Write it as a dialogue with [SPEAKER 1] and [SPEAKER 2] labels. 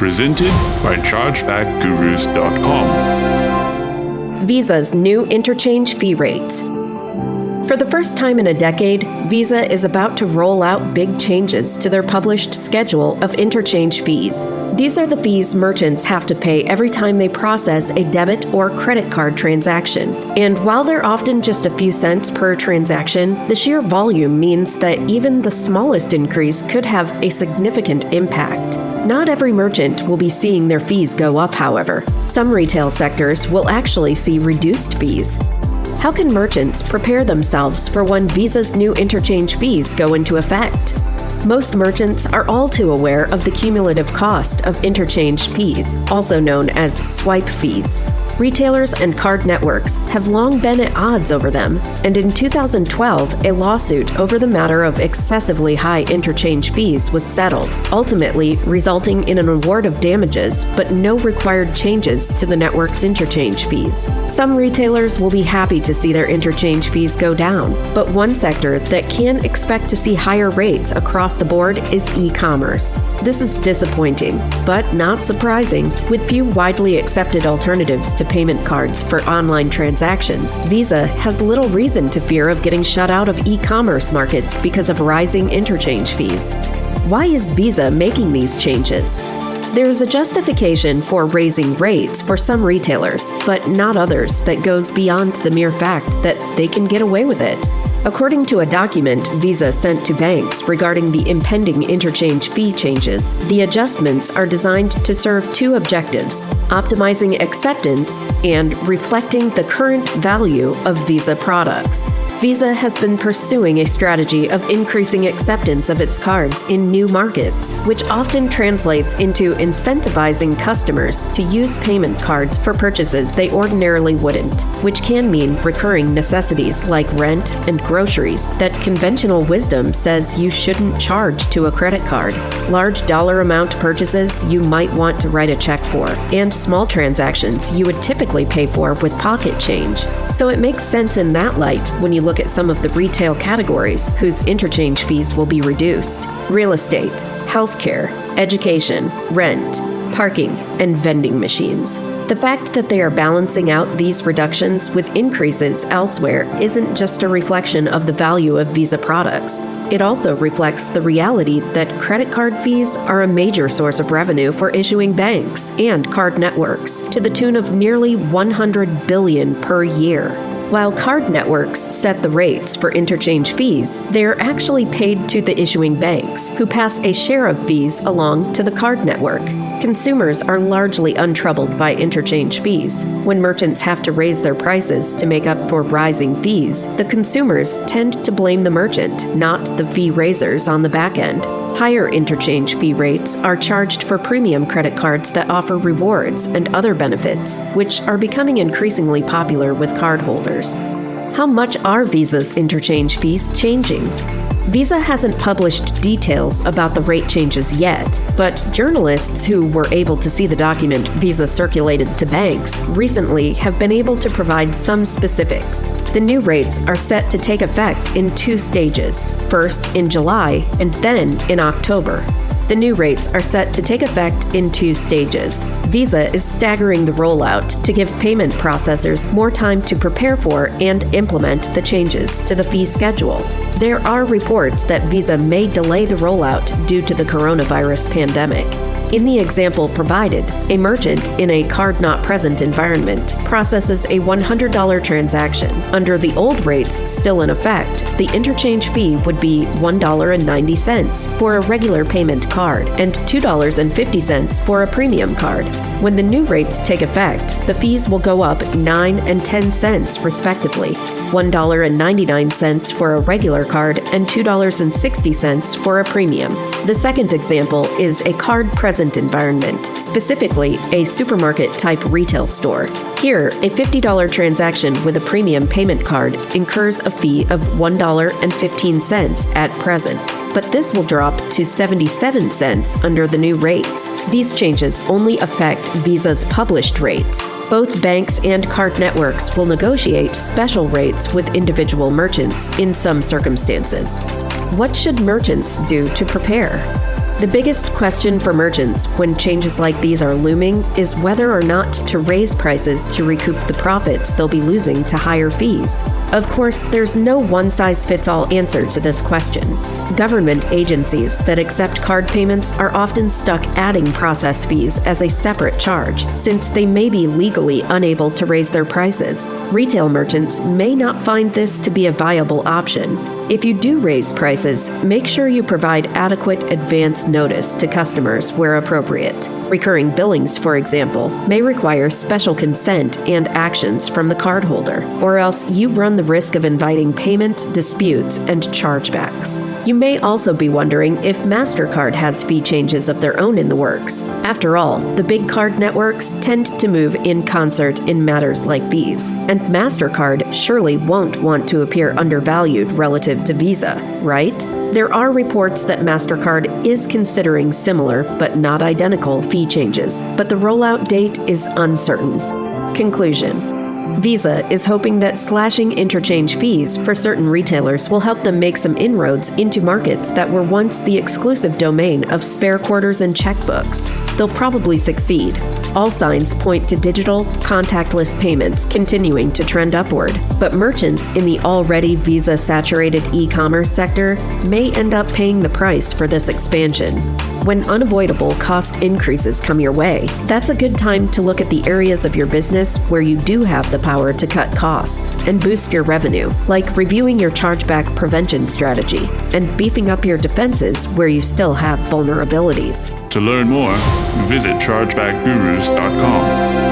[SPEAKER 1] Presented by ChargebackGurus.com.
[SPEAKER 2] Visa's new interchange fee rates. For the first time in a decade, Visa is about to roll out big changes to their published schedule of interchange fees. These are the fees merchants have to pay every time they process a debit or credit card transaction. And while they're often just a few cents per transaction, the sheer volume means that even the smallest increase could have a significant impact. Not every merchant will be seeing their fees go up, however. Some retail sectors will actually see reduced fees. How can merchants prepare themselves for when Visa's new interchange fees go into effect? Most merchants are all too aware of the cumulative cost of interchange fees, also known as swipe fees. Retailers and card networks have long been at odds over them, and in 2012, a lawsuit over the matter of excessively high interchange fees was settled, ultimately resulting in an award of damages, but no required changes to the network's interchange fees. Some retailers will be happy to see their interchange fees go down, but one sector that can expect to see higher rates across the board is e-commerce. This is disappointing, but not surprising. With few widely accepted alternatives to payment cards for online transactions, Visa has little reason to fear of getting shut out of e-commerce markets because of rising interchange fees. Why is Visa making these changes? There is a justification for raising rates for some retailers, but not others that goes beyond the mere fact that they can get away with it. According to a document Visa sent to banks regarding the impending interchange fee changes, the adjustments are designed to serve two objectives: optimizing acceptance and reflecting the current value of Visa products. Visa has been pursuing a strategy of increasing acceptance of its cards in new markets, which often translates into incentivizing customers to use payment cards for purchases they ordinarily wouldn't, which can mean recurring necessities like rent and groceries that conventional wisdom says you shouldn't charge to a credit card, large dollar amount purchases you might want to write a check for, and small transactions you would typically pay for with pocket change. So it makes sense in that light when you look at some of the retail categories whose interchange fees will be reduced: real estate, healthcare, education, rent, parking, and vending machines. The fact that they are balancing out these reductions with increases elsewhere isn't just a reflection of the value of Visa products. It also reflects the reality that credit card fees are a major source of revenue for issuing banks and card networks, to the tune of nearly $100 billion per year. While card networks set the rates for interchange fees, they are actually paid to the issuing banks, who pass a share of fees along to the card network. Consumers are largely untroubled by interchange fees. When merchants have to raise their prices to make up for rising fees, the consumers tend to blame the merchant, not the fee raisers on the back end. Higher interchange fee rates are charged for premium credit cards that offer rewards and other benefits, which are becoming increasingly popular with cardholders. How much are Visa's interchange fees changing? Visa hasn't published details about the rate changes yet, but journalists who were able to see the document Visa circulated to banks recently have been able to provide some specifics. The new rates are set to take effect in two stages, first in July and then in October. The new rates are set to take effect in two stages. Visa is staggering the rollout to give payment processors more time to prepare for and implement the changes to the fee schedule. There are reports that Visa may delay the rollout due to the coronavirus pandemic. In the example provided, a merchant in a card-not-present environment processes a $100 transaction. Under the old rates still in effect, the interchange fee would be $1.90 for a regular payment card and $2.50 for a premium card. When the new rates take effect, the fees will go up 9 and 10 cents respectively, $1.99 for a regular card and $2.60 for a premium. The second example is a card-present environment, specifically a supermarket-type retail store. Here, a $50 transaction with a premium payment card incurs a fee of $1.15 at present, but this will drop to 77 cents under the new rates. These changes only affect Visa's published rates. Both banks and card networks will negotiate special rates with individual merchants in some circumstances. What should merchants do to prepare? The biggest question for merchants when changes like these are looming is whether or not to raise prices to recoup the profits they'll be losing to higher fees. Of course, there's no one-size-fits-all answer to this question. Government agencies that accept card payments are often stuck adding process fees as a separate charge, since they may be legally unable to raise their prices. Retail merchants may not find this to be a viable option. If you do raise prices, make sure you provide adequate advance notice to customers where appropriate. Recurring billings, for example, may require special consent and actions from the cardholder, or else you run the risk of inviting payment disputes and chargebacks. You may also be wondering if MasterCard has fee changes of their own in the works. After all, the big card networks tend to move in concert in matters like these, and MasterCard surely won't want to appear undervalued relative to Visa, right? There are reports that MasterCard is considering similar but not identical fee changes, but the rollout date is uncertain. Conclusion. Visa is hoping that slashing interchange fees for certain retailers will help them make some inroads into markets that were once the exclusive domain of spare quarters and checkbooks. They'll probably succeed. All signs point to digital, contactless payments continuing to trend upward, but merchants in the already Visa-saturated e-commerce sector may end up paying the price for this expansion. When unavoidable cost increases come your way, that's a good time to look at the areas of your business where you do have the power to cut costs and boost your revenue, like reviewing your chargeback prevention strategy and beefing up your defenses where you still have vulnerabilities.
[SPEAKER 1] To learn more, visit chargebackgurus.com.